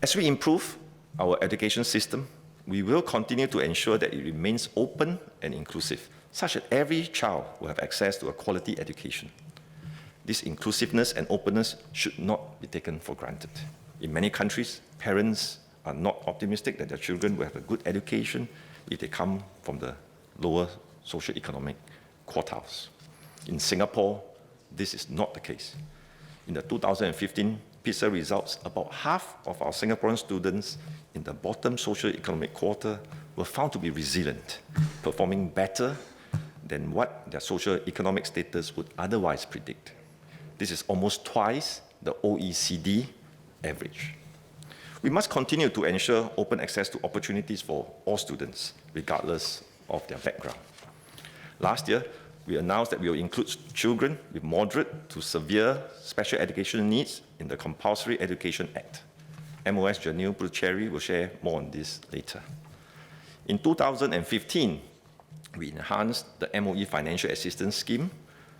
As we improve our education system, we will continue to ensure that it remains open and inclusive, such that every child will have access to a quality education. This inclusiveness and openness should not be taken for granted. In many countries, parents are not optimistic that their children will have a good education if they come from the lower socioeconomic quartiles. In Singapore, this is not the case. In the 2015 PISA results, about half of our Singaporean students in the bottom socioeconomic quarter were found to be resilient, performing better than what their socioeconomic status would otherwise predict. This is almost twice the OECD average. We must continue to ensure open access to opportunities for all students, regardless of their background. Last year, we announced that we will include children with moderate to severe special education needs in the Compulsory Education Act. MOS Janil Puthucheary will share more on this later. In 2015, we enhanced the MOE Financial Assistance Scheme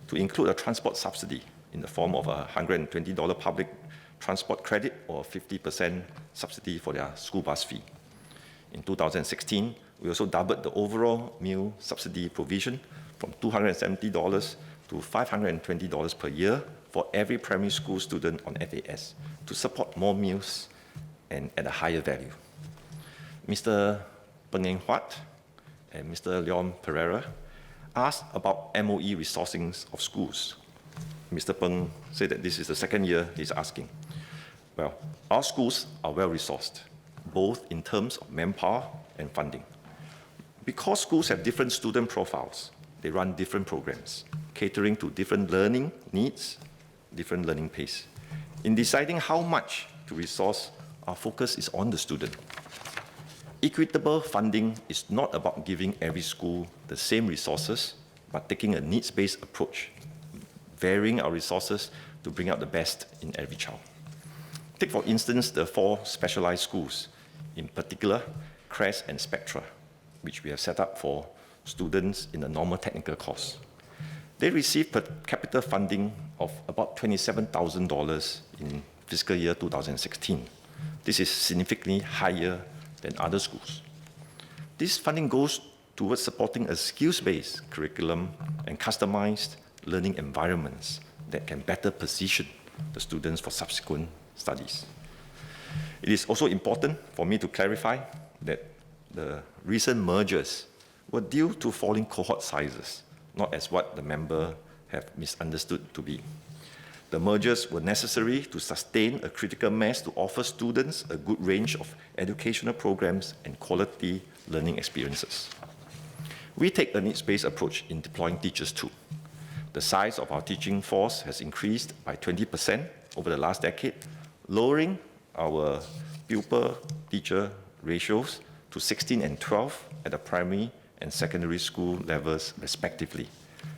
to include a transport subsidy in the form of a $120 public transport credit or 50% subsidy for their school bus fee. In 2016, we also doubled the overall meal subsidy provision from $270 to $520 per year for every primary school student on FAS to support more meals and at a higher value. Mr. Peng Eng Huat and Mr. Leon Pereira asked about MOE resourcing of schools. Mr. Peng said that this is the second year he's asking. Well, our schools are well resourced, both in terms of manpower and funding. Because schools have different student profiles, they run different programs, catering to different learning needs, different learning pace. In deciding how much to resource, our focus is on the student. Equitable funding is not about giving every school the same resources, but taking a needs-based approach, varying our resources to bring out the best in every child. Take, for instance, the 4 specialized schools, in particular, CRES and Spectra, which we have set up for students in the normal technical course. They receive per capita funding of about $27,000 in fiscal year 2016. This is significantly higher than other schools. This funding goes towards supporting a skills-based curriculum and customized learning environments that can better position the students for subsequent studies. It is also important for me to clarify that the recent mergers were due to falling cohort sizes, not as what the member have misunderstood to be. The mergers were necessary to sustain a critical mass to offer students a good range of educational programs and quality learning experiences. We take a needs-based approach in deploying teachers too. The size of our teaching force has increased by 20% over the last decade, lowering our pupil-teacher ratios to 16 and 12 at the primary and secondary school levels respectively.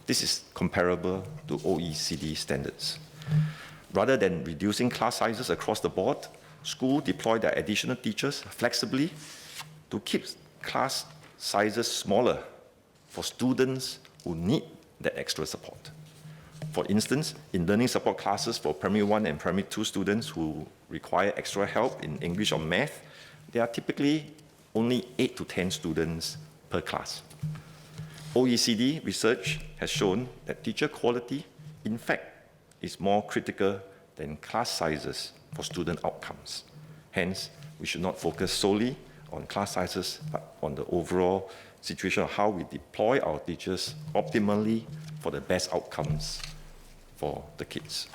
This is comparable to OECD standards. Rather than reducing class sizes across the board, schools deploy their additional teachers flexibly to keep class sizes smaller for students who need that extra support. For instance, in learning support classes for primary 1 and primary 2 students who require extra help in English or math, there are typically only 8 to 10 students per class. OECD research has shown that teacher quality, in fact, is more critical than class sizes for student outcomes. Hence, we should not focus solely on class sizes, but on the overall situation of how we deploy our teachers optimally for the best outcomes for the kids.